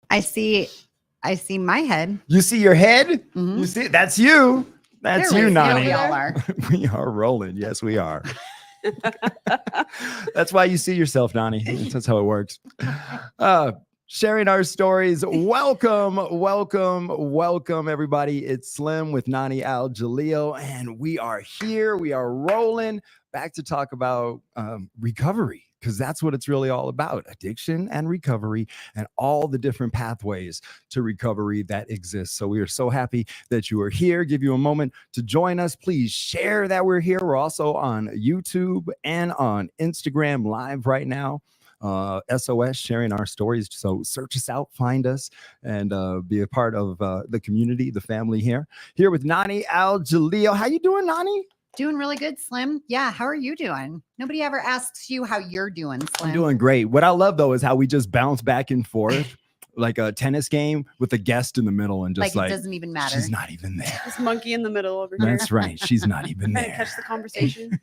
I see my head. You see your head? Mhm. You see, that's you. That's There you, we go. Nani. We all are. We are rolling. Yes, we are. That's why you see yourself, Nani. That's how it works. Sharing our stories. Welcome, everybody. It's Slim with Nani Al Jalil, and we are here. We are rolling back to talk about recovery, because that's what it's really all about: addiction and recovery, and all the different pathways to recovery that exist. So we are so happy that you are here. Give you a moment to join us. Please share that we're here. We're also on YouTube and on Instagram Live right now. SOS, sharing our stories. So search us out, find us, and be a part of the community, the family here with Nani Al Jalil. How you doing, Nani? Doing really good, Slim. Yeah, how are you doing? Nobody ever asks you how you're doing, Slim. I'm doing great. What I love, though, is how we just bounce back and forth like a tennis game with a guest in the middle, and just like it doesn't even matter. She's not even there. This monkey in the middle over here. That's right. She's not even there. Catch the conversation.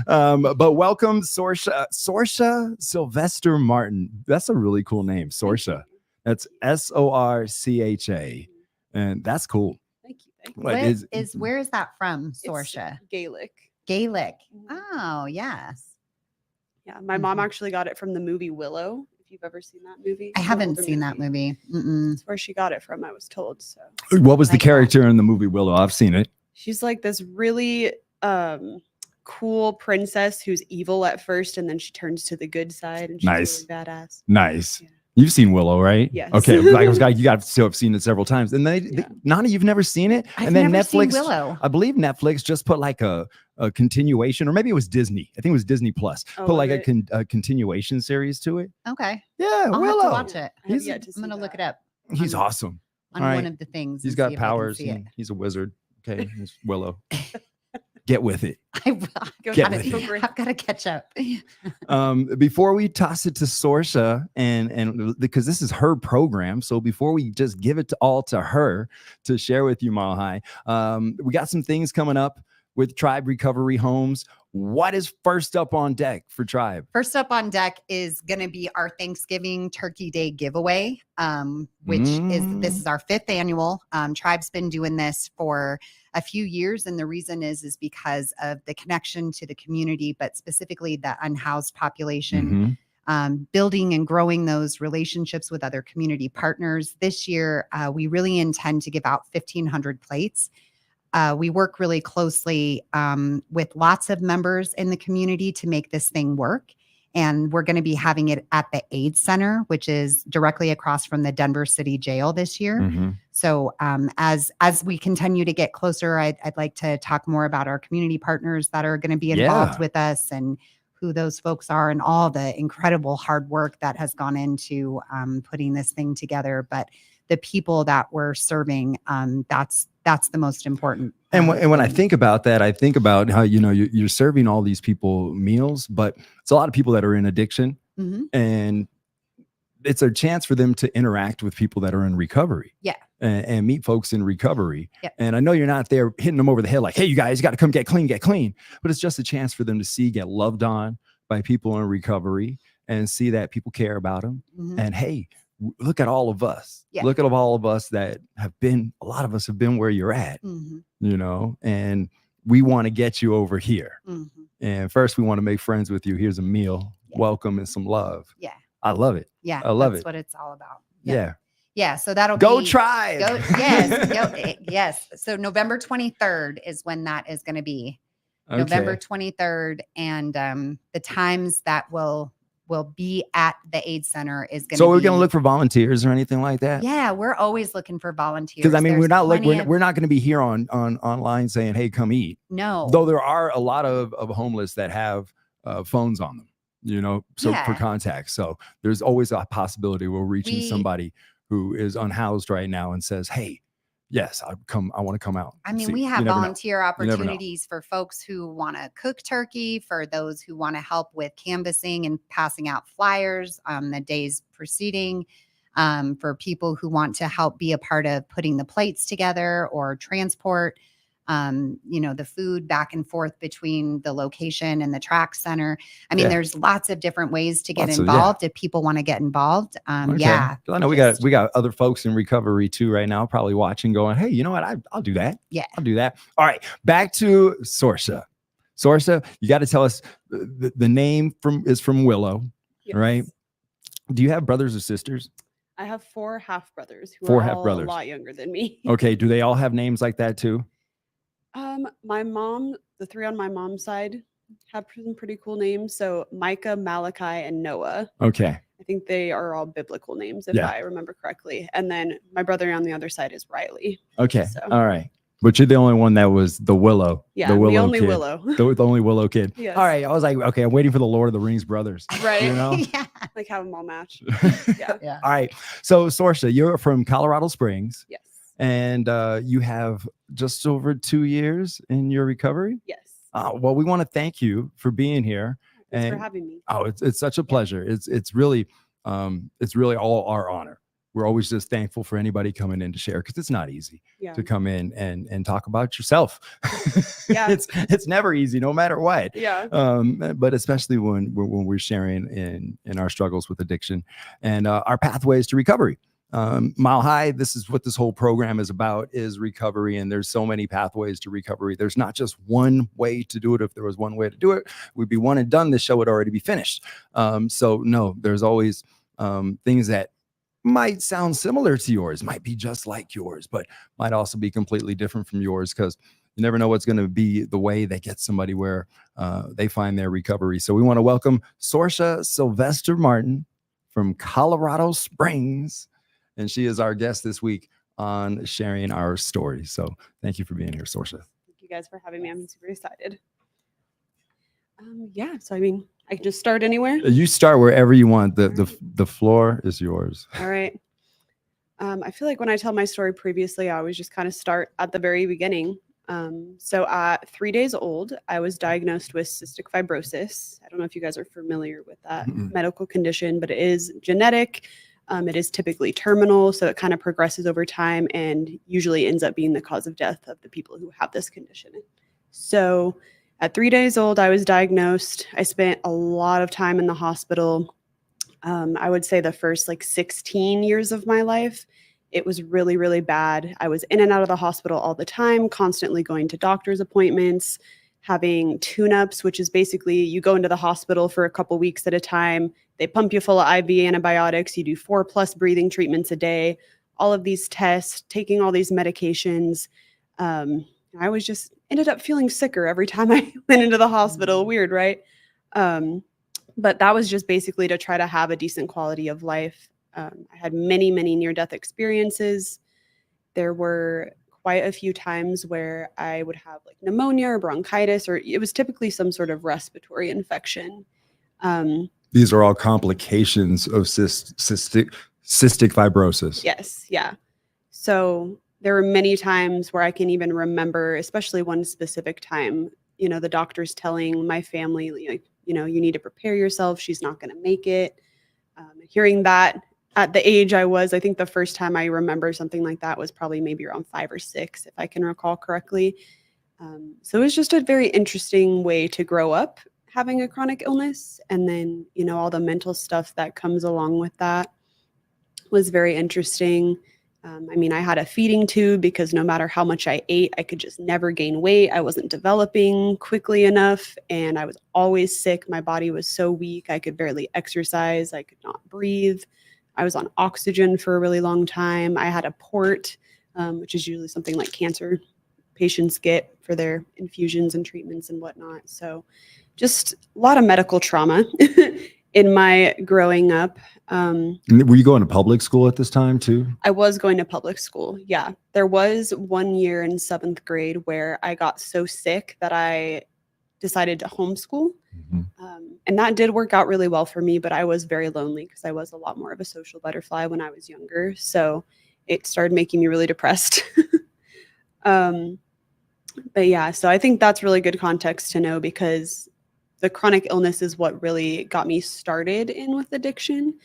But welcome, Sorcha Sylvester-Martin. That's a really cool name, Sorcha. That's Sorcha, and that's cool. Thank you. Where is that from, Sorcha? It's Gaelic. Gaelic. Oh, yes. Yeah, my mom actually got it from the movie Willow. If you've ever seen that movie, I haven't seen that movie. That's where she got it from, I was told. So, what was the character in the movie Willow? I've seen it. She's like this really cool princess who's evil at first, and then she turns to the good side, and she's really badass. Nice. Yeah. You've seen Willow, right? Yes. Okay. You got to have seen it several times. And Nani, you've never seen it? I've never seen Willow. I believe Netflix just put like a continuation, or maybe it was Disney. I think it was Disney Plus. Put like a continuation series to it. Okay. Yeah, I'll Willow. have to watch it. I'm going to look it up. He's awesome. On one of the things. He's got powers. He's a wizard. Okay. He's Willow. Get with it. I've got to catch up. Before we toss it to Sorcha, and because this is her program, so before we just give it all to her to share with you, Mile High, we got some things coming up with Tribe Recovery Homes. What is first up on deck for Tribe? First up on deck is going to be our Thanksgiving Turkey Day giveaway, which is our 5th annual. Tribe's been doing this for a few years, and the reason is because of the connection to the community, but specifically the unhoused population, building and growing those relationships with other community partners. This year, we really intend to give out 1,500 plates. We work really closely with lots of members in the community to make this thing work. And we're going to be having it at the AIDS Center, which is directly across from the Denver City Jail this year. So as we continue to get closer, I'd like to talk more about our community partners that are going to be involved with us, and who those folks are, and all the incredible hard work that has gone into putting this thing together. But the people that we're serving, that's the most important. And when I think about that, I think about how, you're serving all these people meals, but it's a lot of people that are in addiction, and it's a chance for them to interact with people that are in recovery. Yeah. And meet folks in recovery. Yep. And I know you're not there hitting them over the head like, hey, you guys got to come get clean. But it's just a chance for them to get loved on by people in recovery, and see that people care about them. And hey, look at all of us. Yeah. Look at all of us that a lot of us have been where you're at, and we want to get you over here. And first we want to make friends with you. Here's a meal, welcome, and some love. Yeah. I love it. Yeah. I love That's it. what it's all about. Yeah. Yeah. So that'll go Tribe. Yes. So November 23rd is when that is going to be. Okay. November 23rd. And the times that will be at the AIDS Center is going to be. So we're going to look for volunteers or anything like that? Yeah, we're always looking for volunteers. Because we're not going to be here on online saying, hey, come eat. No. Though there are a lot of homeless that have phones on them, for contact. So there's always a possibility we're reaching somebody who is unhoused right now and says, hey, yes, I want to come out. We have volunteer opportunities for folks who want to cook turkey, for those who want to help with canvassing and passing out flyers on the days preceding, for people who want to help be a part of putting the plates together or transport. the food back and forth between the location and the track center. I mean, Yeah. there's lots of different ways to get Lots of- involved if people want to get involved. Okay. Yeah. 'Cause I know we got other folks in recovery too right now, probably watching, going, "Hey, you know what? I'll do that. Yeah. I'll do that." All right, back to Sorcha. Sorcha, you got to tell us the name is from Willow, Yes. right? Do you have brothers or sisters? I have 4 half brothers who Four are half all brothers. a lot younger than me. Okay. Do they all have names like that too? My mom, the 3 on my mom's side have some pretty cool names. So Micah, Malachi, and Noah. Okay. I think they are all biblical names, if Yeah. I remember correctly. And then my brother on the other side is Riley. Okay. So- All right. But you're the only one that was the Willow. Yeah, the Willow the only kid. Willow. The only Willow kid. Yes. All right. I was like, okay, I'm waiting for the Lord of the Rings brothers. Right. You know? Yeah. Like have them all match. Yeah. Yeah. All right. So Sorcha, you're from Colorado Springs, Yes. and you have just over 2 years in your recovery. Yes. Well, we want to thank you for being here. Thanks and- for having me. Oh, it's such a pleasure. It's really all our honor. We're always just thankful for anybody coming in to share, because it's not easy Yeah. to come in and talk about yourself. Yeah. It's never easy, no matter what. Yeah. But especially when we're sharing in our struggles with addiction and our pathways to recovery. Mile High, this is what this whole program is about, is recovery. And there's so many pathways to recovery. There's not just one way to do it. If there was one way to do it, we'd be one and done. This show would already be finished. So no, there's always things that might sound similar to yours, might be just like yours, but might also be completely different from yours, because you never know what's going to be the way that gets somebody where they find their recovery. So we want to welcome Sorcha Sylvester-Martin from Colorado Springs, and she is our guest this week on sharing our story. So thank you for being here, Sorcha. Thank you guys for having me. I'm super excited. Yeah. So, I mean, I can just start anywhere. You start wherever you want. The floor is yours. All right. I feel like when I tell my story previously, I always just kind of start at the very beginning. So at 3 days old, I was diagnosed with cystic fibrosis. I don't know if you guys are familiar with that medical condition, but it is genetic. It is typically terminal, so it kind of progresses over time and usually ends up being the cause of death of the people who have this condition. So at 3 days old, I was diagnosed. I spent a lot of time in the hospital. I would say the first 16 years of my life, it was really, really bad. I was in and out of the hospital all the time, constantly going to doctor's appointments, having tune-ups, which is basically you go into the hospital for a couple weeks at a time. They pump you full of IV antibiotics. You do 4+ breathing treatments a day, all of these tests, taking all these medications. I was just ended up feeling sicker every time I went into the hospital. Weird, right? But that was just basically to try to have a decent quality of life. I had many, many near-death experiences. There were quite a few times where I would have pneumonia or bronchitis, or it was typically some sort of respiratory infection. These are all complications of cystic fibrosis. Yes, yeah. So there were many times where I can even remember, especially one specific time, the doctors telling my family, you need to prepare yourself. She's not going to make it. Hearing that at the age I was, I think the first time I remember something like that was probably maybe around 5 or 6, if I can recall correctly. So it was just a very interesting way to grow up having a chronic illness. And then, all the mental stuff that comes along with that was very interesting. I had a feeding tube because no matter how much I ate, I could just never gain weight. I wasn't developing quickly enough, and I was always sick. My body was so weak. I could barely exercise. I could not breathe. I was on oxygen for a really long time. I had a port, which is usually something like cancer patients get for their infusions and treatments and whatnot. So just a lot of medical trauma in my growing up. Were you going to public school at this time too? I was going to public school. Yeah. There was 1 year in 7th grade where I got so sick that I decided to homeschool. And that did work out really well for me, but I was very lonely because I was a lot more of a social butterfly when I was younger. So it started making me really depressed. But yeah, so I think that's really good context to know, because the chronic illness is what really got me started in with addiction.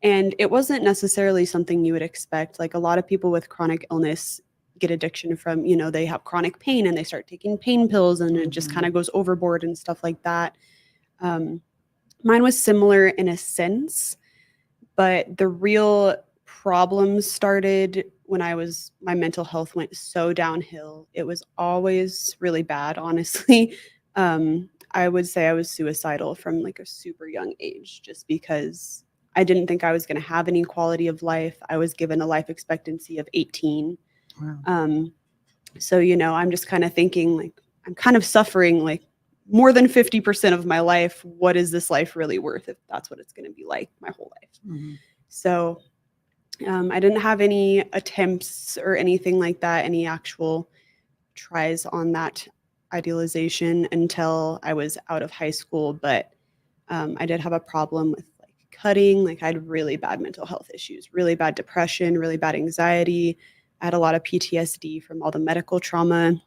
And it wasn't necessarily something you would expect. A lot of people with chronic illness get addiction from, they have chronic pain and they start taking pain pills and it just kind of goes overboard and stuff like that. Mine was similar in a sense, but the real problems started when my mental health went so downhill. It was always really bad, honestly. I would say I was suicidal from like a super young age, just because I didn't think I was going to have any quality of life. I was given a life expectancy of 18. Wow. So, I'm just kind of thinking like, I'm kind of suffering like more than 50% of my life. What is this life really worth if that's what it's going to be like my whole life? Mm-hmm. So I didn't have any attempts or anything like that, any actual tries on that idealization until I was out of high school. But I did have a problem with like cutting. Like I had really bad mental health issues, really bad depression, really bad anxiety. I had a lot of PTSD from all the medical trauma.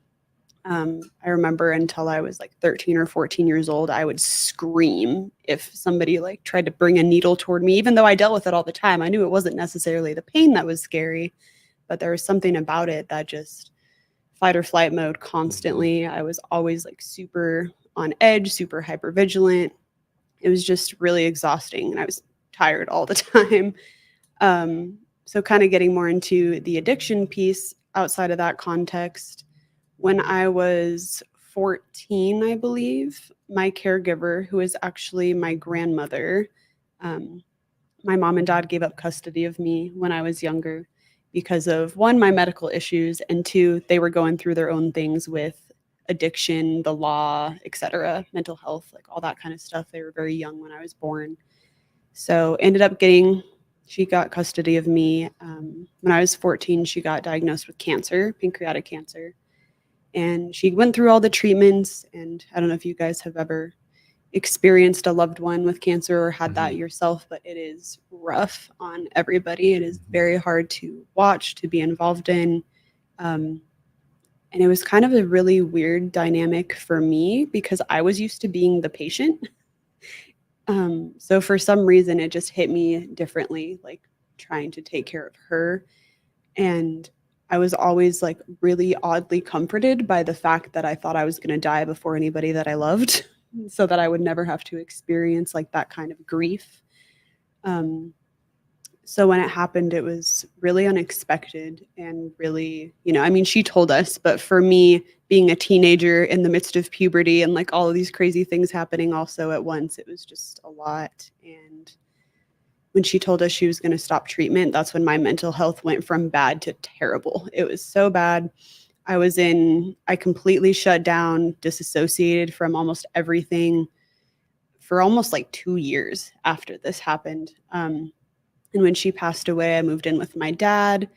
I remember until I was like 13 or 14 years old, I would scream if somebody like tried to bring a needle toward me, even though I dealt with it all the time. I knew it wasn't necessarily the pain that was scary, but there was something about it that just fight or flight mode constantly. I was always like super on edge, super hypervigilant. It was just really exhausting and I was tired all the time. So kind of getting more into the addiction piece outside of that context, when I was 14, I believe, my caregiver, who is actually my grandmother, my mom and dad gave up custody of me when I was younger because of, one, my medical issues, and two, they were going through their own things with addiction, the law, etc., mental health, like all that kind of stuff. They were very young when I was born. So she got custody of me. When I was 14, she got diagnosed with cancer, pancreatic cancer. And she went through all the treatments. And I don't know if you guys have ever experienced a loved one with cancer or had that yourself, but it is rough on everybody. It is very hard to watch, to be involved in. And it was kind of a really weird dynamic for me because I was used to being the patient. So for some reason, it just hit me differently, like trying to take care of her. And I was always like really oddly comforted by the fact that I thought I was going to die before anybody that I loved, so that I would never have to experience like that kind of grief. So when it happened, it was really unexpected and really, she told us, but for me, being a teenager in the midst of puberty and like all of these crazy things happening also at once, it was just a lot. And when she told us she was going to stop treatment, that's when my mental health went from bad to terrible. It was so bad. I completely shut down, disassociated from almost everything for almost like 2 years after this happened. And when she passed away, I moved in with my dad,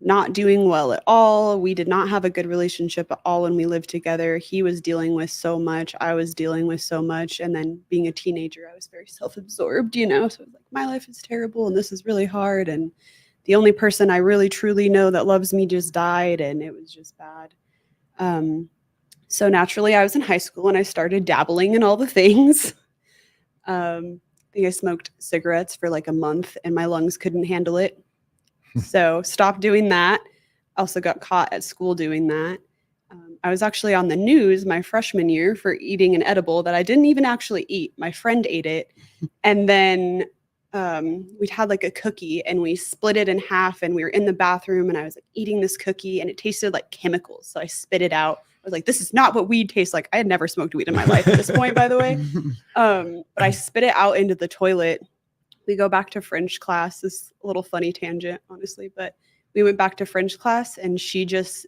not doing well at all. We did not have a good relationship at all when we lived together. He was dealing with so much. I was dealing with so much. And then being a teenager, I was very self-absorbed, So it was like, my life is terrible and this is really hard. And the only person I really truly know that loves me just died. And it was just bad. So naturally, I was in high school and I started dabbling in all the things. I think I smoked cigarettes for like a month and my lungs couldn't handle it. So stopped doing that. Also got caught at school doing that. I was actually on the news my freshman year for eating an edible that I didn't even actually eat. My friend ate it. And then we'd had like a cookie and we split it in half and we were in the bathroom and I was like eating this cookie and it tasted like chemicals. So I spit it out. I was like, this is not what weed tastes like. I had never smoked weed in my life at this point, by the way. But I spit it out into the toilet. We go back to French class. This a little funny tangent, honestly, but we went back to French class and she just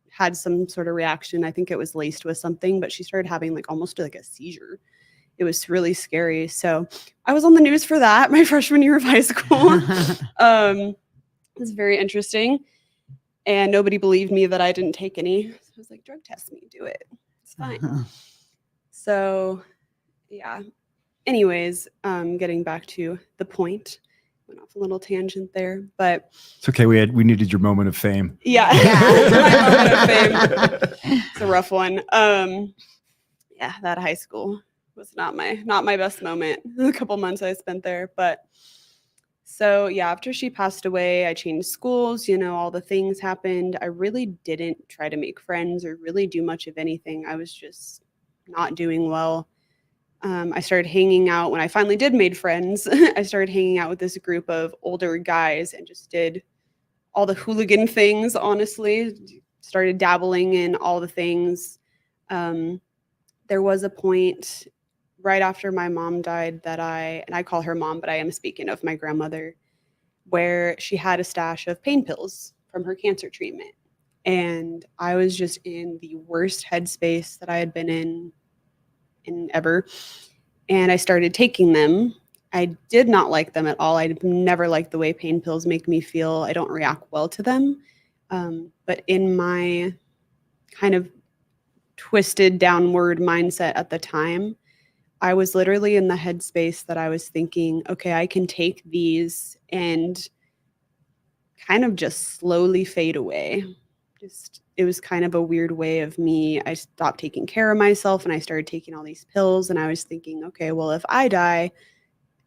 had some sort of reaction. I think it was laced with something, but she started having like almost like a seizure. It was really scary. So I was on the news for that my freshman year of high school. It was very interesting. And nobody believed me that I didn't take any. So I was like, drug test me, do it. It's fine. So yeah. Anyways, getting back to the point, went off a little tangent there, but it's okay. We needed your moment of fame. Yeah. My moment of fame. It's a rough one. Yeah, that high school was not my best moment. A couple months I spent there, but So yeah, after she passed away, I changed schools, all the things happened. I really didn't try to make friends or really do much of anything. I was just not doing well. I started hanging out when I finally did made friends. I started hanging out with this group of older guys and just did all the hooligan things, honestly. Started dabbling in all the things. There was a point right after my mom died and I call her mom, but I am speaking of my grandmother, where she had a stash of pain pills from her cancer treatment. And I was just in the worst headspace that I had been in ever. And I started taking them. I did not like them at all. I never liked the way pain pills make me feel. I don't react well to them. But in my kind of twisted downward mindset at the time, I was literally in the headspace that I was thinking, okay, I can take these and kind of just slowly fade away. It was kind of a weird way of me. I stopped taking care of myself and I started taking all these pills. And I was thinking, okay, well, if I die,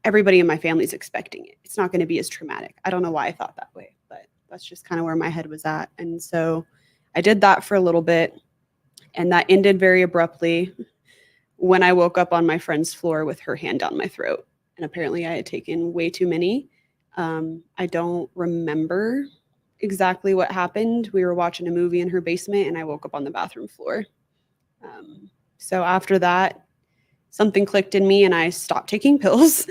everybody in my family is expecting it. It's not going to be as traumatic. I don't know why I thought that way, but that's just kind of where my head was at. And so I did that for a little bit, and that ended very abruptly when I woke up on my friend's floor with her hand down my throat. And apparently I had taken way too many. I don't remember exactly what happened. We were watching a movie in her basement and I woke up on the bathroom floor. So after that, something clicked in me and I stopped taking pills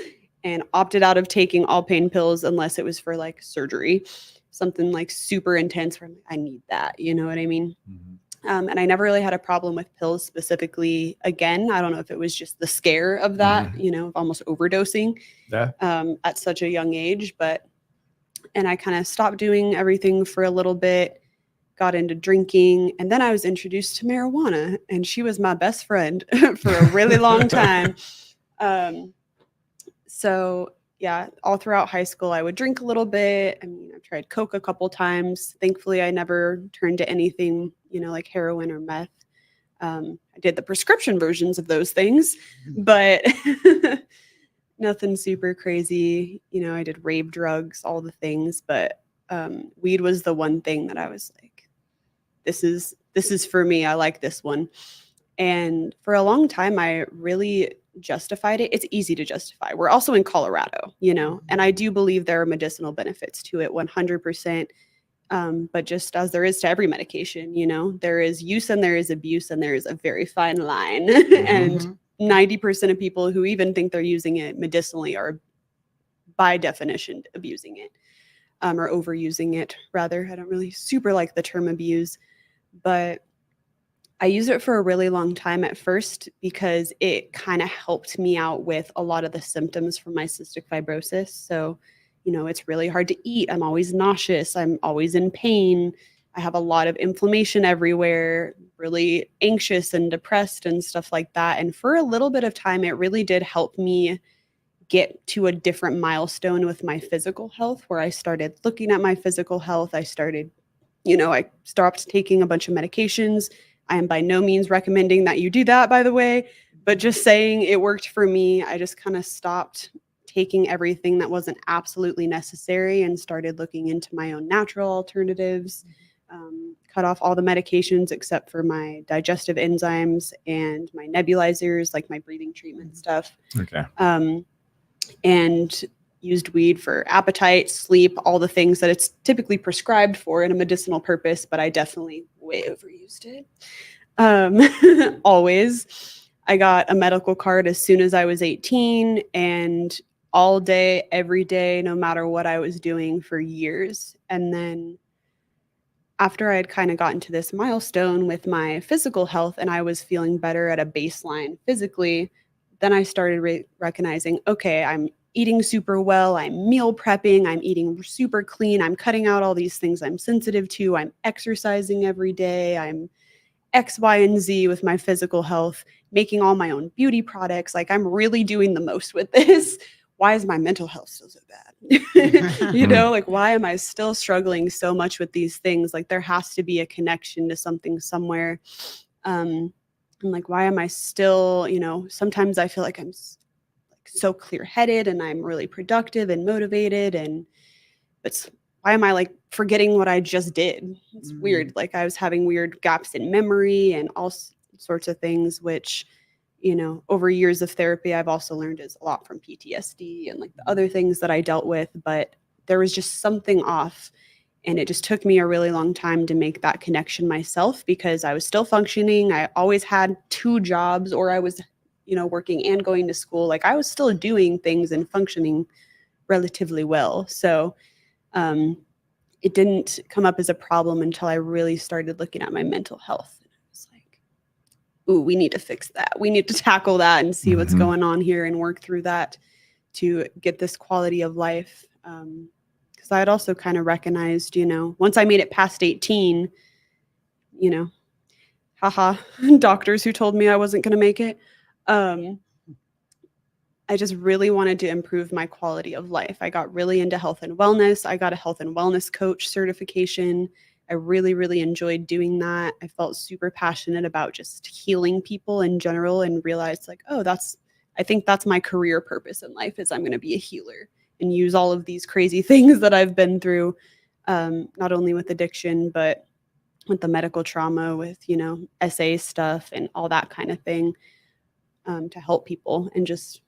and opted out of taking all pain pills unless it was for like surgery, something like super intense where I need that. You know what I mean? Mhm. And I never really had a problem with pills specifically. Again, I don't know if it was just the scare of that, of almost overdosing at such a young age. And I kind of stopped doing everything for a little bit, got into drinking, and then I was introduced to marijuana, and she was my best friend for a really long time. So yeah, all throughout high school, I would drink a little bit. I mean, I've tried Coke a couple times. Thankfully, I never turned to anything, like heroin or meth. I did the prescription versions of those things, but nothing super crazy. I did rave drugs, all the things, but weed was the one thing that I was like, this is for me. I like this one. And for a long time, I really justified it. It's easy to justify. We're also in Colorado, and I do believe there are medicinal benefits to it 100%. But just as there is to every medication, there is use and there is abuse and there is a very fine line. And 90% of people who even think they're using it medicinally are by definition abusing it, or overusing it rather. I don't really super like the term abuse, but I used it for a really long time at first because it kind of helped me out with a lot of the symptoms from my cystic fibrosis. So, it's really hard to eat. I'm always nauseous. I'm always in pain. I have a lot of inflammation everywhere, really anxious and depressed and stuff like that. And for a little bit of time, it really did help me get to a different milestone with my physical health, where I started looking at my physical health. I started, I stopped taking a bunch of medications. I am by no means recommending that you do that, by the way, but just saying it worked for me. I just kind of stopped taking everything that wasn't absolutely necessary and started looking into my own natural alternatives, cut off all the medications except for my digestive enzymes and my nebulizers, like my breathing treatment stuff. Okay. And used weed for appetite, sleep, all the things that it's typically prescribed for in a medicinal purpose, but I definitely way overused it. Always. I got a medical card as soon as I was 18, and all day, every day, no matter what I was doing for years. And then after I had kind of gotten to this milestone with my physical health and I was feeling better at a baseline physically, then I started recognizing, okay, I'm eating super well, I'm meal prepping, I'm eating super clean, I'm cutting out all these things I'm sensitive to, I'm exercising every day, I'm X, Y, and Z with my physical health, making all my own beauty products. Like, I'm really doing the most with this. Why is my mental health still so bad? Like, why am I still struggling so much with these things? Like, there has to be a connection to something somewhere. And like, why am I still, sometimes I feel like I'm so clear-headed and I'm really productive and motivated, and but why am I like forgetting what I just did? It's weird. Like I was having weird gaps in memory and all sorts of things, which, you know, over years of therapy, I've also learned is a lot from PTSD and like the other things that I dealt with, but there was just something off. And it just took me a really long time to make that connection myself, because I was still functioning. I always had 2 jobs, or I was, you know, working and going to school. Like I was still doing things and functioning relatively well. So it didn't come up as a problem until I really started looking at my mental health. And I was like, ooh, we need to fix that. We need to tackle that and see what's going on here and work through that to get this quality of life. Because I had also kind of recognized, you know, once I made it past 18, you know, haha, doctors who told me I wasn't going to make it. I just really wanted to improve my quality of life. I got really into health and wellness. I got a health and wellness coach certification. I really, really enjoyed doing that. I felt super passionate about just healing people in general, and realized like, oh, I think that's my career purpose in life, is I'm going to be a healer and use all of these crazy things that I've been through, not only with addiction, but with the medical trauma, with, you know, SA stuff and all that kind of thing, to help people and just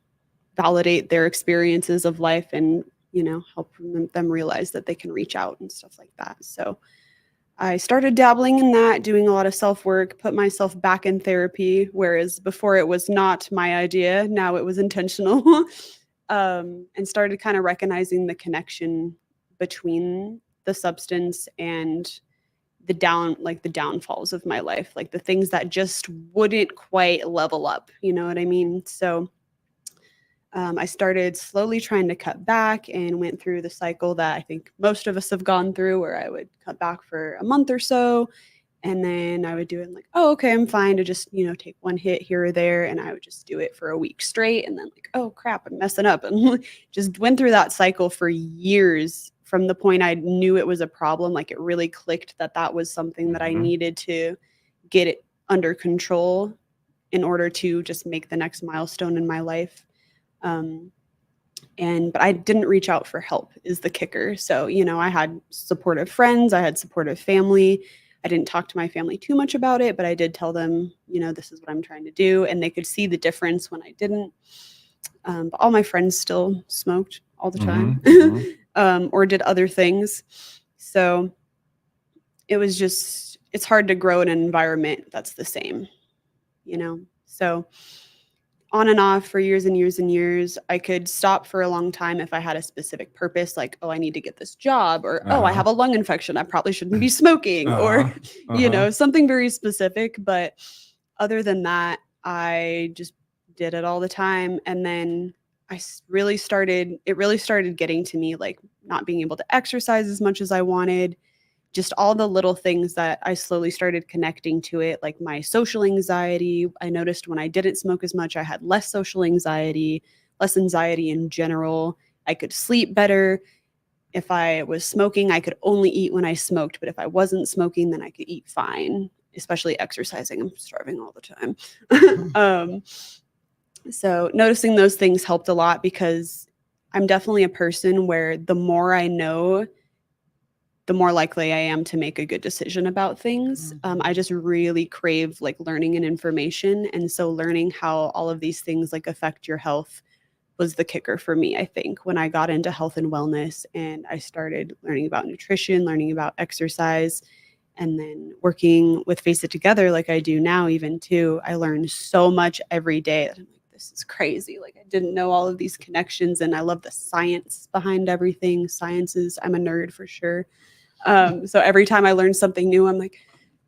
validate their experiences of life and, you know, help them realize that they can reach out and stuff like that. So I started dabbling in that, doing a lot of self-work, put myself back in therapy, whereas before it was not my idea. Now it was intentional. And started kind of recognizing the connection between the substance and the downfalls of my life, like the things that just wouldn't quite level up. You know what I mean? So I started slowly trying to cut back, and went through the cycle that I think most of us have gone through, where I would cut back for a month or so, and then I would do it like, oh, okay, I'm fine to just, you know, take one hit here or there. And I would just do it for a week straight. And then like, oh crap, I'm messing up. And just went through that cycle for years, from the point I knew it was a problem. Like it really clicked that that was something that I needed to get it under control in order to just make the next milestone in my life. But I didn't reach out for help is the kicker. So, you know, I had supportive friends, I had supportive family. I didn't talk to my family too much about it, but I did tell them, you know, this is what I'm trying to do. And they could see the difference when I didn't. But all my friends still smoked all the time, or did other things. So it was just, it's hard to grow in an environment that's the same, you know? So on and off for years and years and years. I could stop for a long time if I had a specific purpose, like, oh, I need to get this job, or, oh, I have a lung infection, I probably shouldn't be smoking, or, you know, something very specific. But other than that, I just did it all the time. And then it really started getting to me, like not being able to exercise as much as I wanted. Just all the little things that I slowly started connecting to it, like my social anxiety. I noticed when I didn't smoke as much, I had less social anxiety, less anxiety in general. I could sleep better. If I was smoking, I could only eat when I smoked. But if I wasn't smoking, then I could eat fine, especially exercising. I'm starving all the time. So noticing those things helped a lot, because I'm definitely a person where the more I know, the more likely I am to make a good decision about things. I just really crave like learning and information. And so learning how all of these things like affect your health was the kicker for me, I think, when I got into health and wellness and I started learning about nutrition, learning about exercise, and then working with Face It Together like I do now even too. I learned so much every day that I'm like, this is crazy. Like I didn't know all of these connections, and I love the science behind everything. I'm a nerd for sure. So every time I learn something new, I'm like,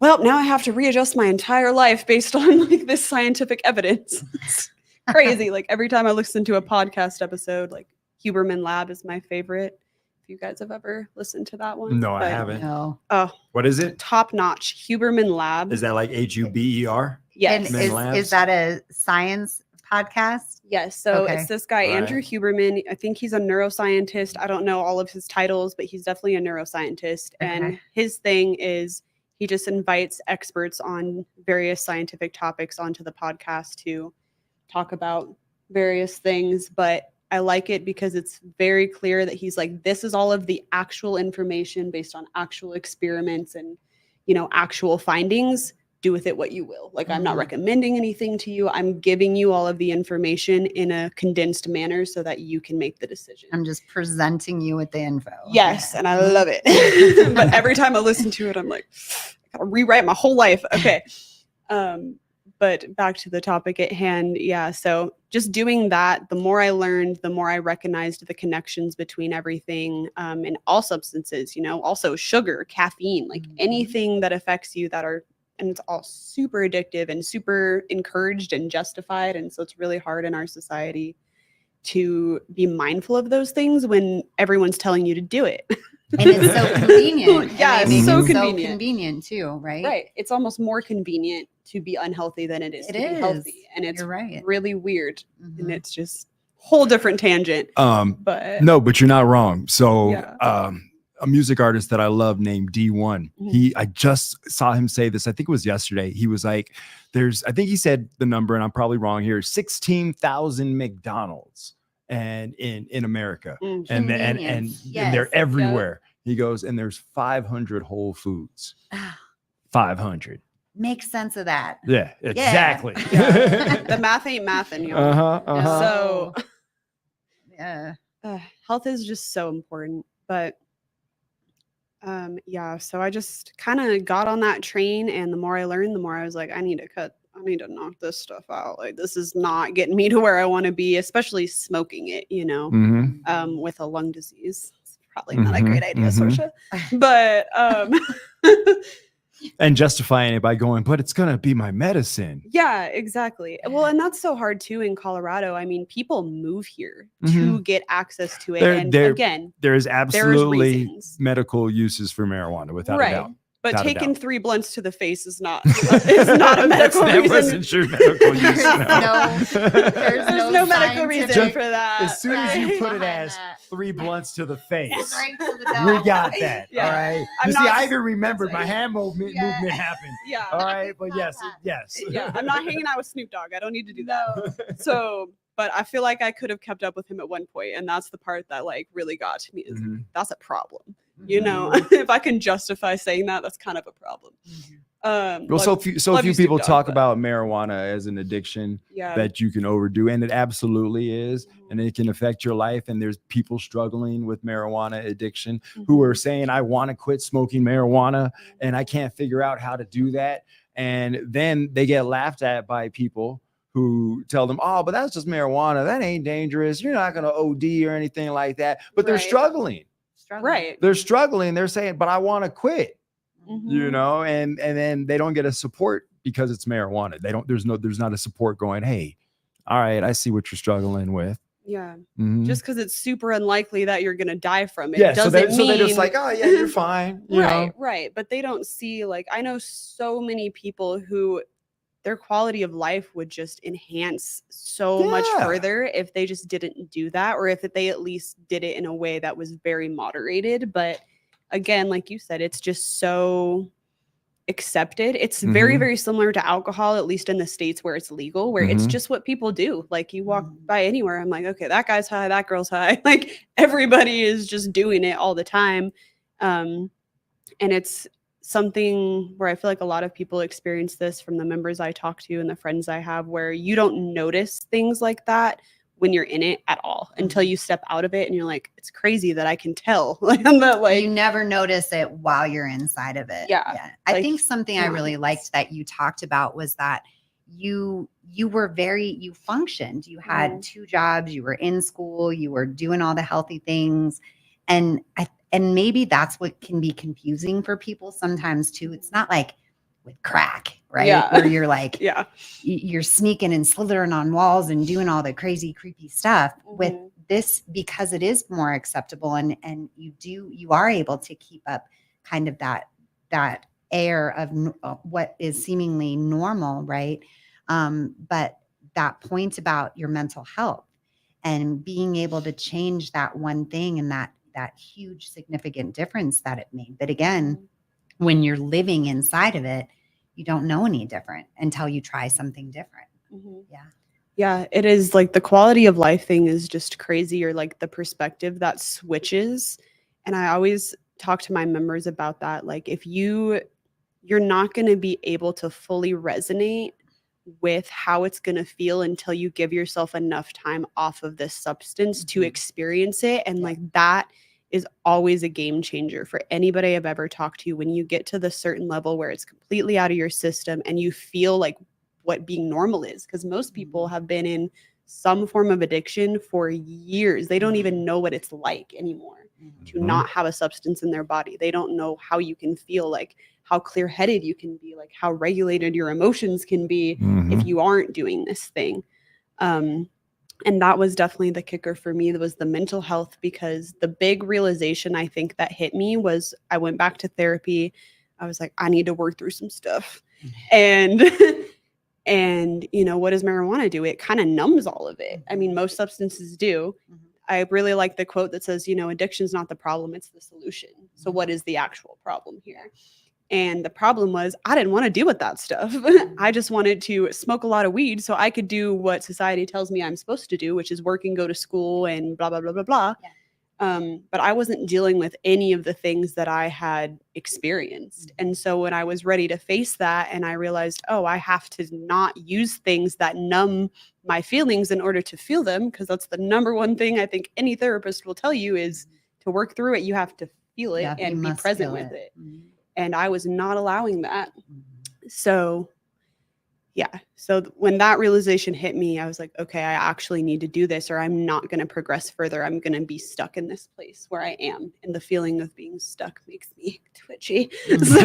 well, now I have to readjust my entire life based on like this scientific evidence. It's crazy. Like every time I listen to a podcast episode, like Huberman Lab is my favorite. If you guys have ever listened to that one. No, I haven't. No. Oh, what is it? Top notch. Huberman Lab. Is that like HUBER? Yes. And is that a science podcast? Yes. So Okay. It's this guy, Andrew Huberman. I think he's a neuroscientist. I don't know all of his titles, but he's definitely a neuroscientist. Okay. And his thing is he just invites experts on various scientific topics onto the podcast to talk about various things, but I like it because it's very clear that he's like, this is all of the actual information based on actual experiments and, actual findings. Do with it what you will. Like, I'm not recommending anything to you. I'm giving you all of the information in a condensed manner so that you can make the decision. I'm just presenting you with the info. Yes, and I love it. But every time I listen to it, I'm like, I gotta rewrite my whole life. Okay. But back to the topic at hand. Yeah. So just doing that, the more I learned, the more I recognized the connections between everything, and all substances, also sugar, caffeine, like anything that affects you and it's all super addictive and super encouraged and justified. And so it's really hard in our society to be mindful of those things when everyone's telling you to do it. And it's so convenient. Yeah, it's so so convenient. convenient too, right? Right. It's almost more convenient to be unhealthy than it is to be healthy. And it's really weird. And it's just whole different tangent. But you're not wrong. So a music artist that I love named D1. I just saw him say this, I think it was yesterday. He was like, I think he said the number, and I'm probably wrong here, 16,000 McDonald's and in America. And they're everywhere. He goes, and there's 500 Whole Foods. 500. Make sense of that. Yeah, exactly. Yeah. The math ain't mathin', y'all. So health is just so important. But so I just kind of got on that train, and the more I learned, the more I was like, I need to knock this stuff out. Like, this is not getting me to where I want to be, especially smoking it, with a lung disease. It's probably not a great idea, Sorcha. But and justifying it by going, but it's going to be my medicine. Yeah, exactly. Well, and that's so hard too in Colorado. I mean, people move here to get access to it. Again, there is absolutely medical uses for marijuana without a doubt. But taking 3 blunts to the face is not a medical reason. That wasn't your medical use. There's no medical reason for that. As soon as you put it as 3 blunts to the face, right to the we got that. Yeah. All right. I even remembered my hand movement happened. Yeah. All right. But yes. Yeah. I'm not hanging out with Snoop Dogg. I don't need to do that. So, but I feel like I could have kept up with him at one point, and that's the part that like really got to me. Is that's a problem. If I can justify saying that, that's kind of a problem. So few people talk about marijuana as an addiction that you can overdo, and it absolutely is, and it can affect your life. And there's people struggling with marijuana addiction who are saying, I want to quit smoking marijuana and I can't figure out how to do that. And then they get laughed at by people who tell them, oh, but that's just marijuana. That ain't dangerous. You're not going to OD or anything like that. But they're struggling. Right. They're struggling. They're saying, but I want to quit, and then they don't get a support because it's marijuana. There's not a support going, hey, all right, I see what you're struggling with. Yeah. Just because it's super unlikely that you're going to die from it. Yeah. So they're just like, oh yeah, you're fine. Right. But they don't see, like, I know so many people who their quality of life would just enhance so much further if they just didn't do that, or if they at least did it in a way that was very moderated. But again, like you said, it's just so accepted. It's very, very similar to alcohol, at least in the states where it's legal, where it's just what people do. Like, you walk by anywhere, I'm like, okay, that guy's high, that girl's high. Like, everybody is just doing it all the time. And it's something where I feel like a lot of people experience this from the members I talk to and the friends I have, where you don't notice things like that when you're in it at all until you step out of it and you're like, it's crazy that I can tell. You never notice it while you're inside of it. Yeah. I think something I really liked that you talked about was that you functioned. You had 2 jobs, you were in school, you were doing all the healthy things. And maybe that's what can be confusing for people sometimes too. It's not like with crack, right? Yeah. Where you're like, you're sneaking and slithering on walls and doing all the crazy, creepy stuff. With this, because it is more acceptable, and you are able to keep up kind of that air of what is seemingly normal, right? But that point about your mental health and being able to change that one thing, and that huge significant difference that it made. But again, when you're living inside of it, you don't know any different until you try something different. Yeah. Yeah, it is like the quality of life thing is just crazy, or like the perspective that switches. And I always talk to my members about that. Like if you're not going to be able to fully resonate with how it's going to feel until you give yourself enough time off of this substance to experience it. And like that is always a game changer for anybody I've ever talked to. When you get to the certain level where it's completely out of your system and you feel like what being normal is, because most people have been in some form of addiction for years. They don't even know what it's like anymore to not have a substance in their body. They don't know how you can feel, like how clear-headed you can be, like how regulated your emotions can be if you aren't doing this thing. And that was definitely the kicker for me. That was the mental health, because the big realization I think that hit me was I went back to therapy. I was like, I need to work through some stuff. And and what does marijuana do? It kind of numbs all of it. I mean, most substances do. I really like the quote that says, addiction's not the problem, it's the solution. So what is the actual problem here? And the problem was I didn't want to deal with that stuff. I just wanted to smoke a lot of weed so I could do what society tells me I'm supposed to do, which is work and go to school and blah, blah, blah, blah, blah. Yeah. But I wasn't dealing with any of the things that I had experienced. And so when I was ready to face that and I realized, I have to not use things that numb my feelings in order to feel them, because that's the number one thing I think any therapist will tell you is to work through it. You have to feel it and be present with it. And I was not allowing that. So when that realization hit me, I was like, okay, I actually need to do this or I'm not going to progress further. I'm going to be stuck in this place where I am. And the feeling of being stuck makes me twitchy. So,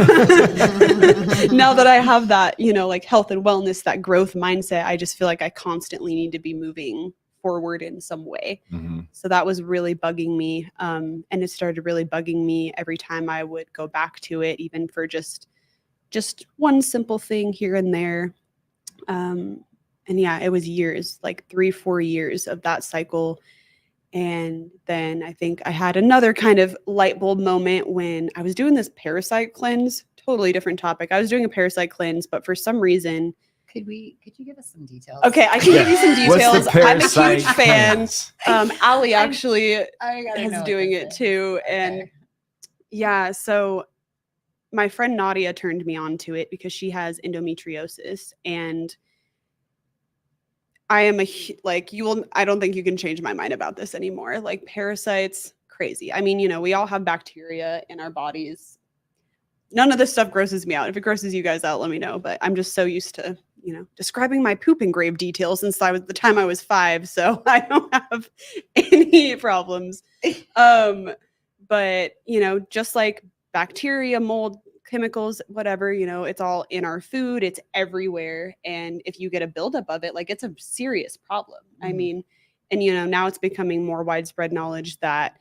now that I have that, like health and wellness, that growth mindset, I just feel like I constantly need to be moving forward in some way. So that was really bugging me. And it started really bugging me every time I would go back to it, even for just one simple thing here and there. And yeah, it was years, like 3-4 years of that cycle. And then I think I had another kind of light bulb moment when I was doing this parasite cleanse, totally different topic. I was doing a parasite cleanse, but for some reason, could you give us some details? Okay, I can give you some details. I'm a huge fan. Cleanse? Allie actually is doing it too. Okay. And yeah, so my friend Nadia turned me on to it because she has endometriosis, and I am I don't think you can change my mind about this anymore. Like parasites, crazy. I mean, we all have bacteria in our bodies. None of this stuff grosses me out. If it grosses you guys out, let me know. But I'm just so used to, describing my poop in grave detail since the time I was 5. So I don't have any problems. But, just like bacteria, mold, chemicals, whatever, it's all in our food. It's everywhere. And if you get a buildup of it, like it's a serious problem. I mean, and, now it's becoming more widespread knowledge that,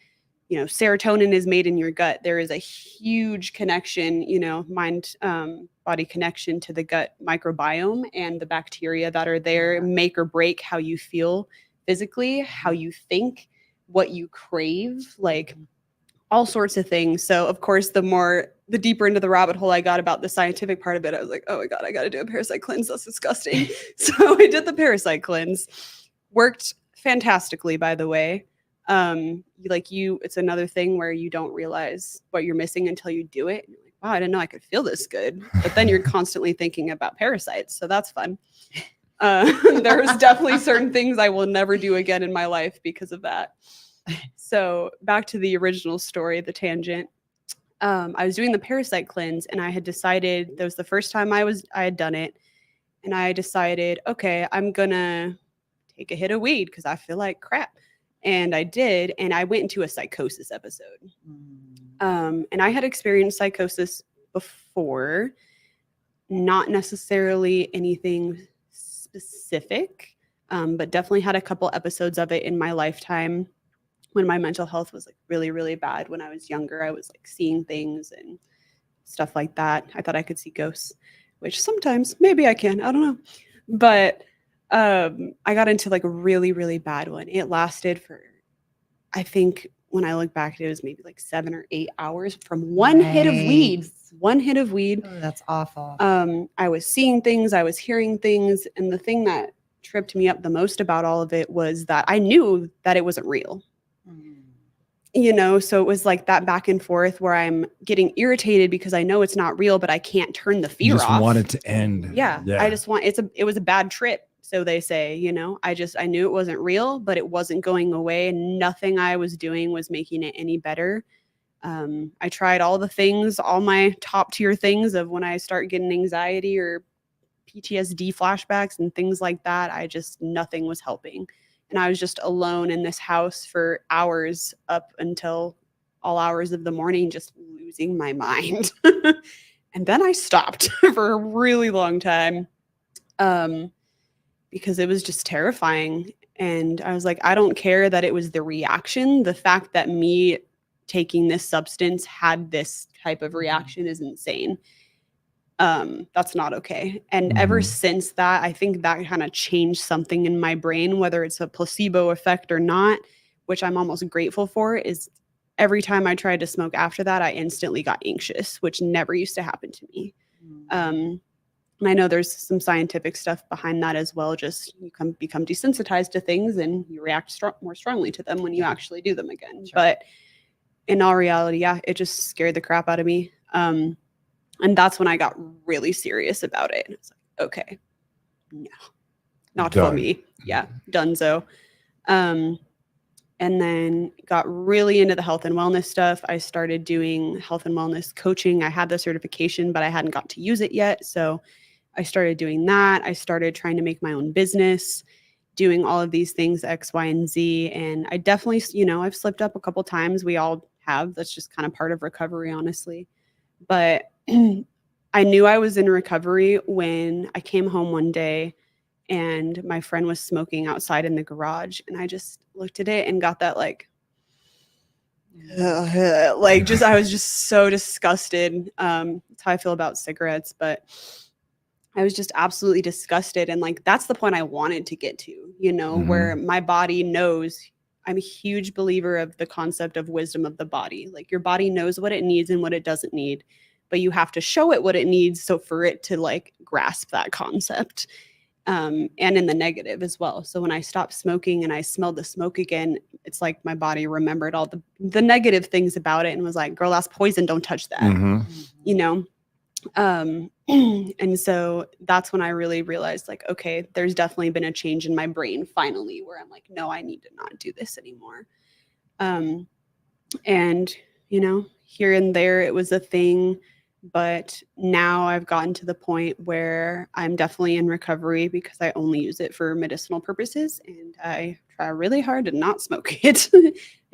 serotonin is made in your gut. There is a huge connection, mind, body connection to the gut microbiome, and the bacteria that are there make or break how you feel physically, how you think, what you crave, like all sorts of things. So of course, the deeper into the rabbit hole I got about the scientific part of it, I was like, oh my God, I got to do a parasite cleanse. That's disgusting. So I did the parasite cleanse. Worked fantastically, by the way. It's another thing where you don't realize what you're missing until you do it. And you're like, wow, I didn't know I could feel this good. But then you're constantly thinking about parasites. So that's fun. There's definitely certain things I will never do again in my life because of that. So back to the original story, the tangent. I was doing the parasite cleanse, and I had decided, that was the first time I had done it. And I decided, okay, I'm gonna take a hit of weed because I feel like crap. And I did, and I went into a psychosis episode. And I had experienced psychosis before, not necessarily anything specific, but definitely had a couple episodes of it in my lifetime when my mental health was like really, really bad. When I was younger, I was like seeing things and stuff like that. I thought I could see ghosts, which sometimes maybe I can, I don't know. But I got into like a really, really bad one. It lasted for, I think when I look back, it was maybe like 7 or 8 hours from one hit of weed. One hit of weed. Oh, that's awful. I was seeing things, I was hearing things. And the thing that tripped me up the most about all of it was that I knew that it wasn't real. So it was like that back and forth where I'm getting irritated because I know it's not real, but I can't turn the fear You just off. want it to end. Yeah. I just want, it was a bad trip. So they say, I knew it wasn't real, but it wasn't going away. And nothing I was doing was making it any better. I tried all the things, all my top tier things of when I start getting anxiety or PTSD flashbacks and things like that. Nothing was helping. And I was just alone in this house for hours up until all hours of the morning, just losing my mind. And then I stopped for a really long time because it was just terrifying. And I was like, I don't care that it was the reaction. The fact that me taking this substance had this type of reaction is insane. That's not okay. And ever since that, I think that kind of changed something in my brain, whether it's a placebo effect or not, which I'm almost grateful for, is every time I tried to smoke after that, I instantly got anxious, which never used to happen to me. And I know there's some scientific stuff behind that as well. Just you become desensitized to things and you react more strongly to them when you actually do them again. Sure. But in all reality, yeah, it just scared the crap out of me. And that's when I got really serious about it. It's like, okay, no, not for me. Yeah, donezo. And then got really into the health and wellness stuff. I started doing health and wellness coaching. I had the certification, but I hadn't got to use it yet. So I started doing that. I started trying to make my own business, doing all of these things, X, Y, and Z. And I definitely, I've slipped up a couple times. We all have. That's just kind of part of recovery, honestly. But I knew I was in recovery when I came home one day and my friend was smoking outside in the garage. And I just looked at it and got that I was just so disgusted. That's how I feel about cigarettes, but I was just absolutely disgusted. And that's the point I wanted to get to, where my body knows. I'm a huge believer of the concept of wisdom of the body. Like your body knows what it needs and what it doesn't need, but you have to show it what it needs. So for it to grasp that concept, and in the negative as well. So when I stopped smoking and I smelled the smoke again, it's like my body remembered all the negative things about it and was like, girl, that's poison. Don't touch that, and so that's when I really realized okay, there's definitely been a change in my brain finally where I'm like, no, I need to not do this anymore. And here and there it was a thing, but now I've gotten to the point where I'm definitely in recovery because I only use it for medicinal purposes and I try really hard to not smoke it.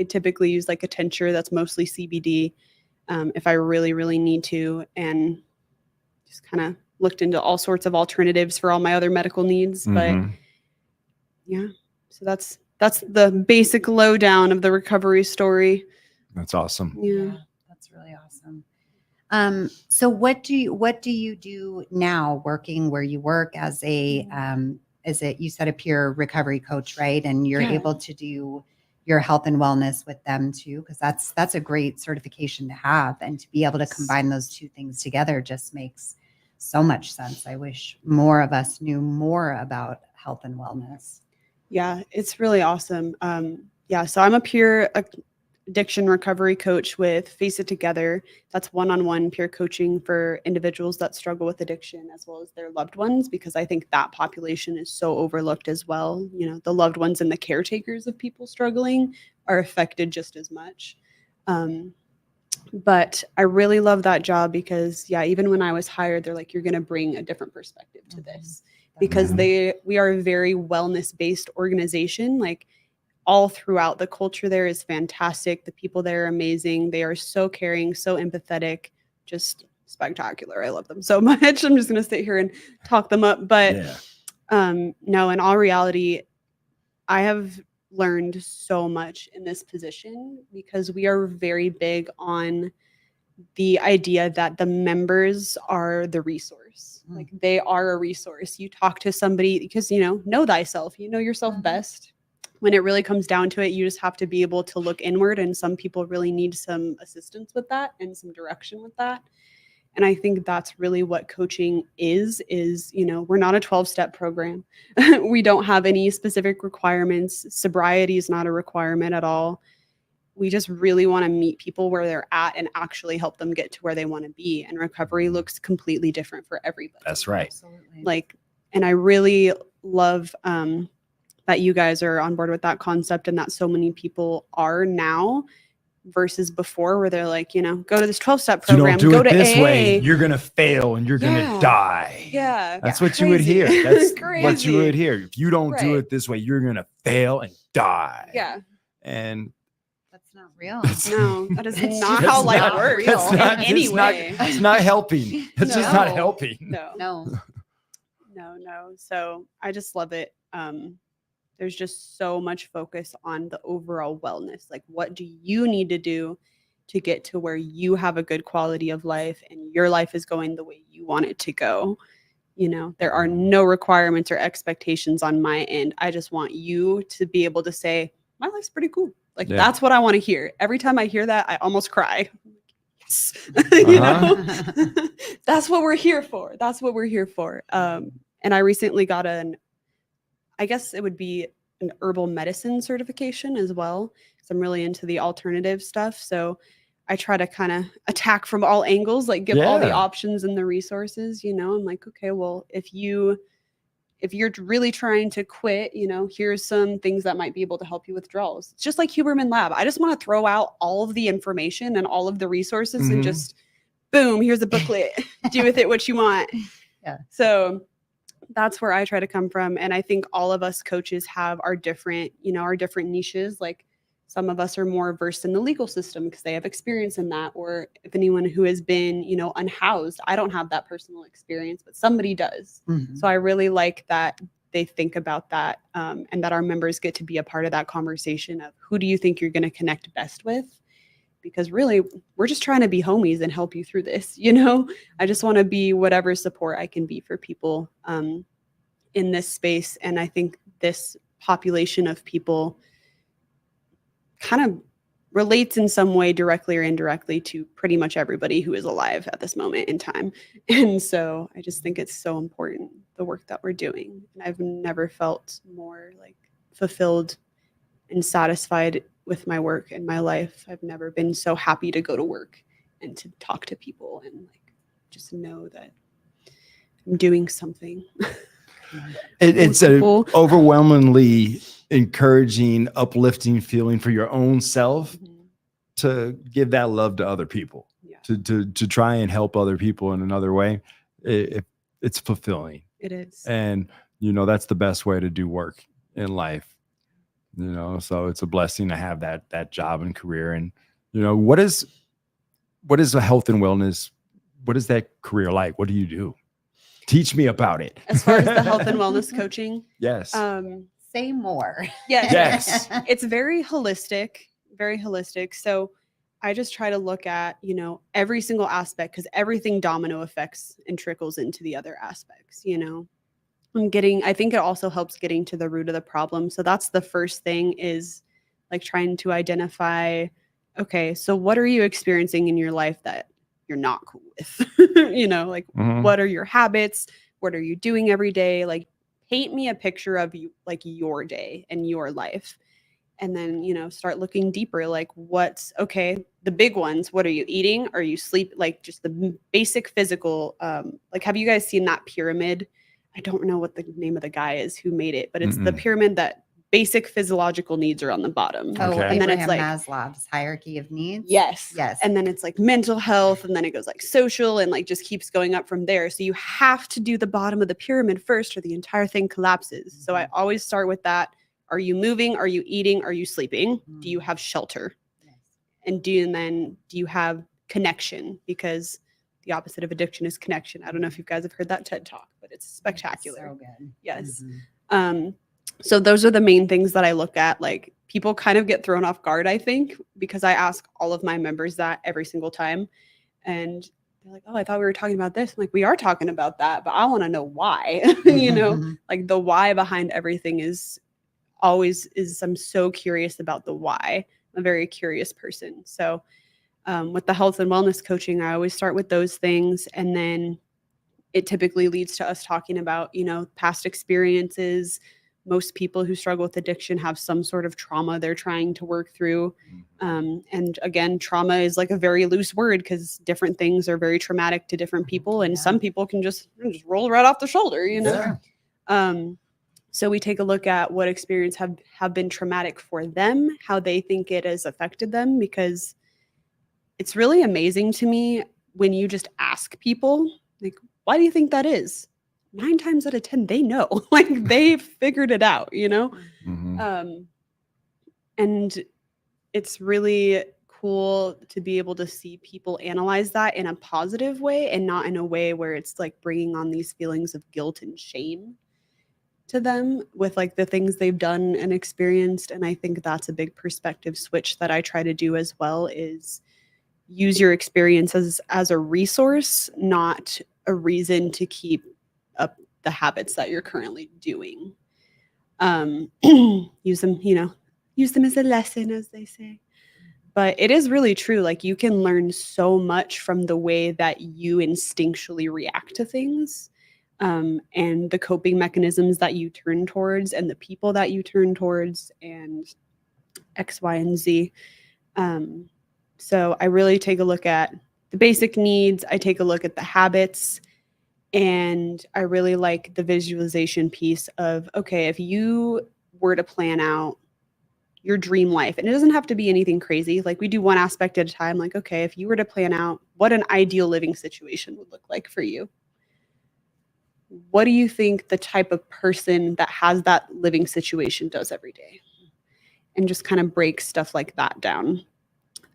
I typically use a tincture that's mostly CBD if I really, really need to, and just kind of looked into all sorts of alternatives for all my other medical needs. But yeah, so that's the basic lowdown of the recovery story. That's awesome. Yeah, that's really awesome. So what do you do now working where you work as a, you said a peer recovery coach, right? And you're able to do your health and wellness with them too, because that's a great certification to have, and to be able to combine those two things together just makes so much sense. I wish more of us knew more about health and wellness. Yeah, it's really awesome. So I'm a peer addiction recovery coach with Face It Together. That's one-on-one peer coaching for individuals that struggle with addiction as well as their loved ones, because I think that population is so overlooked as well. The loved ones and the caretakers of people struggling are affected just as much. But I really love that job because even when I was hired, they're like, you're going to bring a different perspective to this, because we are a very wellness-based organization. All throughout, the culture there is fantastic. The people there are amazing. They are so caring, so empathetic, just spectacular. I love them so much. I'm just going to sit here and talk them up. But no, in all reality, I have learned so much in this position because we are very big on the idea that the members are the resource. They are a resource. You talk to somebody because, know thyself, yourself best. When it really comes down to it, you just have to be able to look inward. And some people really need some assistance with that and some direction with that. And I think that's really what coaching is, we're not a 12-step program. We don't have any specific requirements. Sobriety is not a requirement at all. We just really want to meet people where they're at and actually help them get to where they want to be. And recovery looks completely different for everybody. That's right. Absolutely. And I really love that you guys are on board with that concept, and that so many people are now versus before, where they're like, go to this 12-step If you program, don't do go it to this AA. way, you're going to fail and you're going to die. Yeah. That's what you would hear. That's what Crazy. you would hear. If you don't do Right. it this way, you're going to fail and die. Yeah. And That's not real. No, that is It's not just how life not works real. in any way. It's not helping. It's just not No. helping. No. So I just love it. There's just so much focus on the overall wellness. Like, what do you need to do to get to where you have a good quality of life and your life is going the way you want it to go? There are no requirements or expectations on my end. I just want you to be able to say, my life's pretty cool. Like, that's what I want to hear. Every time I hear that, I almost cry. Yes. That's what we're here for. That's what we're here for. And I recently got I guess it would be an herbal medicine certification as well, because I'm really into the alternative stuff. So I try to kind of attack from all angles, like give all the options and the resources. I'm like, okay, well, if you're really trying to quit, here's some things that might be able to help you withdrawals. It's just like Huberman Lab. I just want to throw out all of the information and all of the resources and just boom, here's a booklet. Do with it what you want. Yeah. So that's where I try to come from. And I think all of us coaches have our different niches. Like, some of us are more versed in the legal system because they have experience in that. Or if anyone who has been, unhoused, I don't have that personal experience, but somebody does. Mhm. So I really like that they think about that, and that our members get to be a part of that conversation of who do you think you're going to connect best with? Because really, we're just trying to be homies and help you through this. I just want to be whatever support I can be for people in this space. And I think this population of people kind of relates in some way, directly or indirectly, to pretty much everybody who is alive at this moment in time. And so I just think it's so important, the work that we're doing. And I've never felt more like fulfilled and satisfied with my work in my life. I've never been so happy to go to work and to talk to people and just know that I'm doing something. It's an overwhelmingly encouraging, uplifting feeling for your own self to give that love to other people, to try and help other people in another way. It's fulfilling. It is. And, that's the best way to do work in life. So it's a blessing to have that job and career. And, what is a health and wellness? What is that career like? What do you do? Teach me about it. As far as the health and wellness coaching. Yes. Say more. Yes. It's very holistic, very holistic. So I just try to look at, every single aspect, because everything domino effects and trickles into the other aspects, I think it also helps getting to the root of the problem. So that's the first thing, is like trying to identify, okay, so what are you experiencing in your life that you're not cool with? What are your habits? What are you doing every day? Like, paint me a picture of you, like your day and your life. And then, start looking deeper, like the big ones. What are you eating? Are you sleep? Like, just the basic physical, have you guys seen that pyramid? I don't know what the name of the guy is who made it, but it's the pyramid that basic physiological needs are on the bottom. Oh, Okay. And then it's Abraham like Maslow's hierarchy of needs. Yes. Yes. And then it's like mental health, and then it goes like social, and just keeps going up from there. So you have to do the bottom of the pyramid first, or the entire thing collapses. So I always start with that. Are you moving? Are you eating? Are you sleeping? Do you have shelter? Yes. And do you have connection? Because the opposite of addiction is connection. I don't know if you guys have heard that TED Talk, but it's spectacular. So good. Yes. Mhm. So those are the main things that I look at. Like, people kind of get thrown off guard, I think, because I ask all of my members that every single time. And they're like, oh, I thought we were talking about this. I'm like, we are talking about that, but I want to know why. Like, the why behind everything I'm so curious about the why. I'm a very curious person. So With the health and wellness coaching, I always start with those things. And then it typically leads to us talking about, past experiences. Most people who struggle with addiction have some sort of trauma they're trying to work through. And again, trauma is like a very loose word because different things are very traumatic to different people. And some people can just roll right off the shoulder, So we take a look at what experience have been traumatic for them, how they think it has affected them, because it's really amazing to me when you just ask people, like, why do you think that is? 9 times out of 10, they know, like they figured it out, and it's really cool to be able to see people analyze that in a positive way and not in a way where it's like bringing on these feelings of guilt and shame to them with like the things they've done and experienced. And I think that's a big perspective switch that I try to do as well, is use your experience as a resource, not a reason to keep up the habits that you're currently doing. Use them as a lesson, as they say. But it is really true. Like, you can learn so much from the way that you instinctually react to things, and the coping mechanisms that you turn towards and the people that you turn towards, and X, Y, and Z. So I really take a look at the basic needs. I take a look at the habits, and I really like the visualization piece of, okay, if you were to plan out your dream life, and it doesn't have to be anything crazy. Like, we do one aspect at a time. Like, okay, if you were to plan out what an ideal living situation would look like for you, what do you think the type of person that has that living situation does every day? And just kind of break stuff like that down.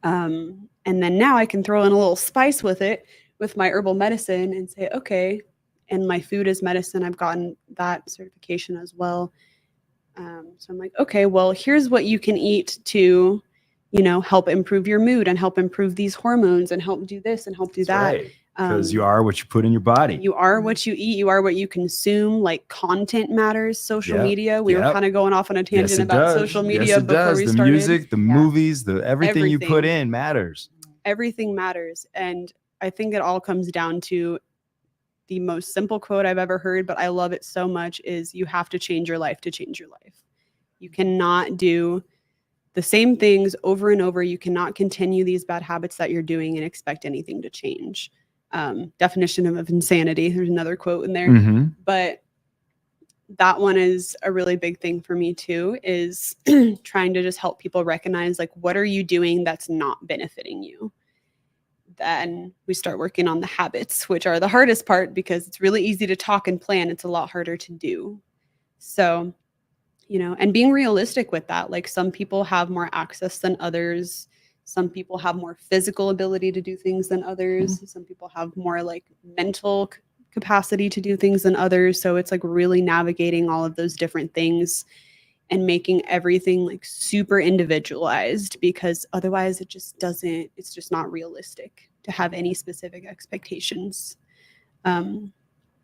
And then now I can throw in a little spice with it, with my herbal medicine, and say, okay, and my food is medicine. I've gotten that certification as well. So I'm like, okay, well, here's what you can eat to, help improve your mood and help improve these hormones and help do this and help do that. Right. Because you are what you put in your body. You are what you eat. You are what you consume. Like, content matters. Social media. We were kind of going off on a tangent about social media before we started. The music, the movies, everything you put in matters. Everything matters. And I think it all comes down to the most simple quote I've ever heard, but I love it so much, is you have to change your life to change your life. You cannot do the same things over and over. You cannot continue these bad habits that you're doing and expect anything to change. Definition of insanity. There's another quote in there, but that one is a really big thing for me too, is trying to just help people recognize, like, what are you doing that's not benefiting you? Then we start working on the habits, which are the hardest part, because it's really easy to talk and plan. It's a lot harder to do. So, and being realistic with that, like, some people have more access than others. Some people have more physical ability to do things than others. Some people have more like mental capacity to do things than others. So it's like really navigating all of those different things and making everything like super individualized, because otherwise it's just not realistic to have any specific expectations.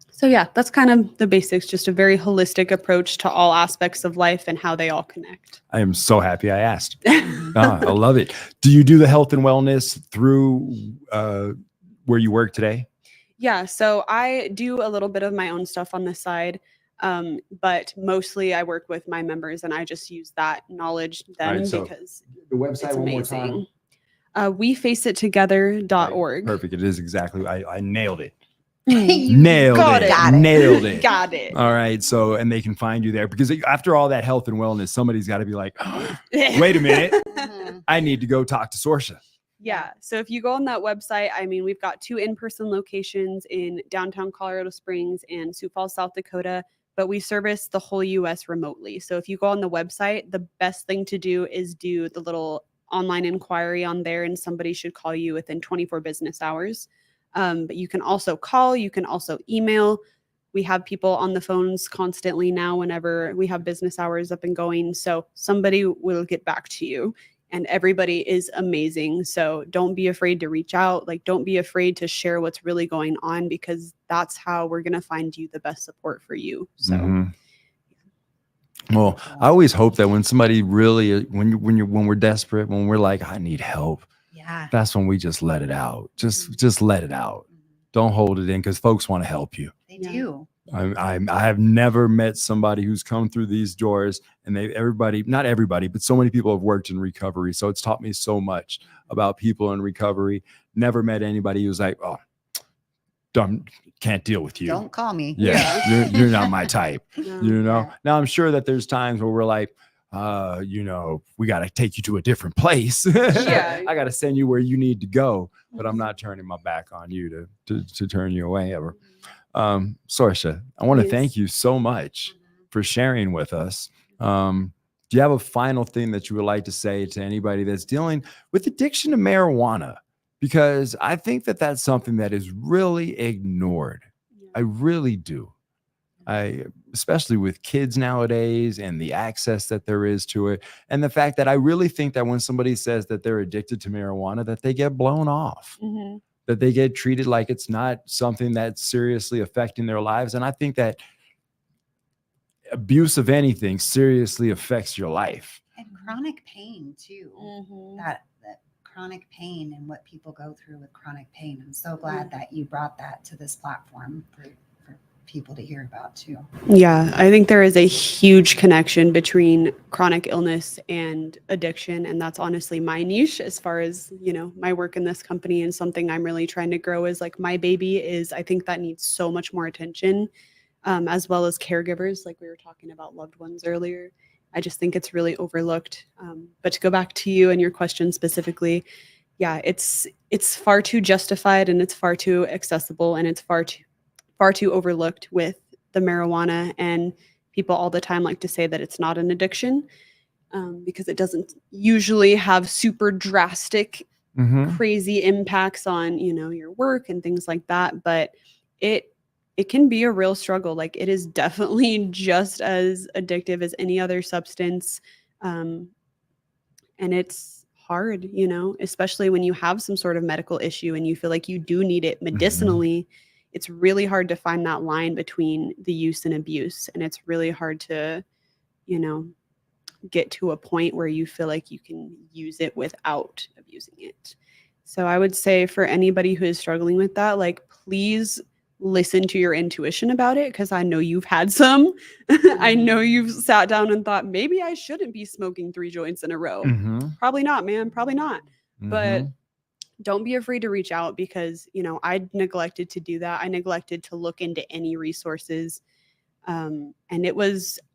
So yeah, that's kind of the basics, just a very holistic approach to all aspects of life and how they all connect. I am so happy I asked. I love it. Do you do the health and wellness through where you work today? Yeah, so I do a little bit of my own stuff on the side, but mostly I work with my members, and I just use that knowledge then, so because the website it's one amazing. More time. WeFaceItTogether.org. Perfect. It is exactly. I nailed it. Nailed it. Got it. All right. So, and they can find you there, because after all that health and wellness, somebody's got to be like, oh, wait a minute, I need to go talk to Sorcha. Yeah. So if you go on that website, I mean, we've got 2 in-person locations in downtown Colorado Springs and Sioux Falls, South Dakota, but we service the whole U.S. remotely. So if you go on the website, the best thing to do is do the little online inquiry on there, and somebody should call you within 24 business hours. But you can also call, you can also email. We have people on the phones constantly now whenever we have business hours up and going. So somebody will get back to you, and everybody is amazing. So don't be afraid to reach out. Like, don't be afraid to share what's really going on, because that's how we're going to find you the best support for you. So. Well, I always hope that when somebody really, when we're desperate, when we're like, I need help, Yeah. that's when we just let it out. Just let it out. Don't hold it in, because folks want to help you. They Yeah. do. I have never met somebody who's come through these doors, and not everybody, but so many people have worked in recovery. So it's taught me so much about people in recovery. Never met anybody who's like, oh, dumb, can't deal with you. Don't call me. Yeah, you're not my type. No. You know. Yeah. Now I'm sure that there's times where we're like, we got to take you to a different place. Yeah. I got to send you where you need to go, but I'm not turning my back on you to turn you away ever. Sorcha, I want to Yes. thank you so much for sharing with us. Do you have a final thing that you would like to say to anybody that's dealing with addiction to marijuana? Because I think that that's something that is really ignored. I really do. Especially with kids nowadays and the access that there is to it. And the fact that I really think that when somebody says that they're addicted to marijuana, that they get blown off, that they get treated like it's not something that's seriously affecting their lives. And I think that abuse of anything seriously affects your life. And chronic pain too. That chronic pain and what people go through with chronic pain. I'm so glad that you brought that to this platform for people to hear about too. Yeah, I think there is a huge connection between chronic illness and addiction. And that's honestly my niche as far as, my work in this company, and something I'm really trying to grow is like my baby is, I think that needs so much more attention, as well as caregivers. Like we were talking about loved ones earlier. I just think it's really overlooked. But to go back to you and your question specifically, yeah, it's far too justified, and it's far too accessible, and it's far too overlooked with the marijuana. And people all the time like to say that it's not an addiction, because it doesn't usually have super drastic, crazy impacts on, your work and things like that. But it can be a real struggle. Like it is definitely just as addictive as any other substance. And it's hard, especially when you have some sort of medical issue and you feel like you do need it medicinally. It's really hard to find that line between the use and abuse. And it's really hard to, get to a point where you feel like you can use it without abusing it. So I would say for anybody who is struggling with that, like, please listen to your intuition about it. Cause I know you've had some. I know you've sat down and thought, maybe I shouldn't be smoking 3 joints in a row. Probably not, man. Probably not. But don't be afraid to reach out, because, I neglected to do that. I neglected to look into any resources. And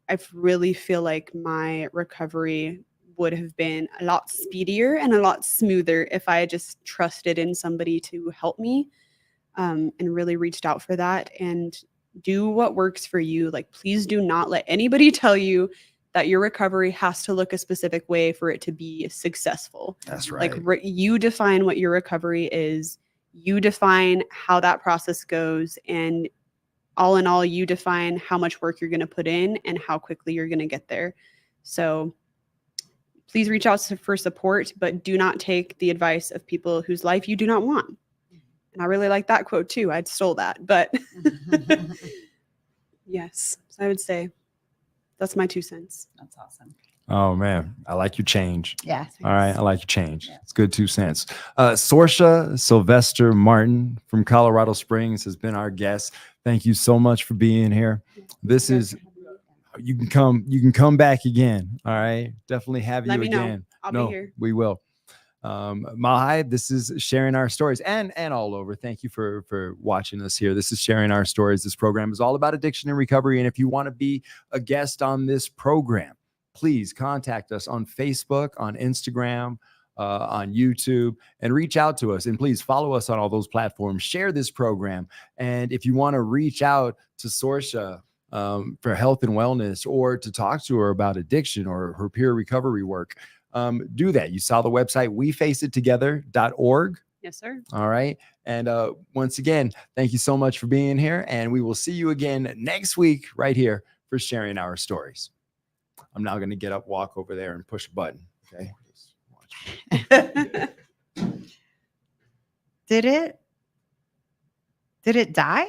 I really feel like my recovery would have been a lot speedier and a lot smoother if I just trusted in somebody to help me, and really reached out for that. And do what works for you. Like, please do not let anybody tell you that your recovery has to look a specific way for it to be successful. That's right. Like you define what your recovery is. You define how that process goes. And all in all, you define how much work you're going to put in and how quickly you're going to get there. So please reach out for support, but do not take the advice of people whose life you do not want. And I really like that quote too. I stole that, but yes, I would say that's my 2 cents. That's awesome. Oh man, I like your change. Yeah. All right, I like your change. Yeah. It's good 2 cents. Sorcha Sylvester-Martin from Colorado Springs has been our guest. Thank you so much for being here. This is you can come back again. All right, definitely have you Let me again. know. I'll be here. We will. Mahai, this is Sharing Our Stories, and all over. Thank you for watching us here. This is Sharing Our Stories. This program is all about addiction and recovery. And if you want to be a guest on this program, please contact us on Facebook, on Instagram, on YouTube, and reach out to us. And please follow us on all those platforms. Share this program. And if you want to reach out to Sorcha for health and wellness, or to talk to her about addiction or her peer recovery work, do that. You saw the website, wefaceit.org. Yes, sir. All right. And once again, thank you so much for being here. And we will see you again next week right here for Sharing Our Stories. I'm now going to get up, walk over there, and push a button. Okay. Just watch. Did it die?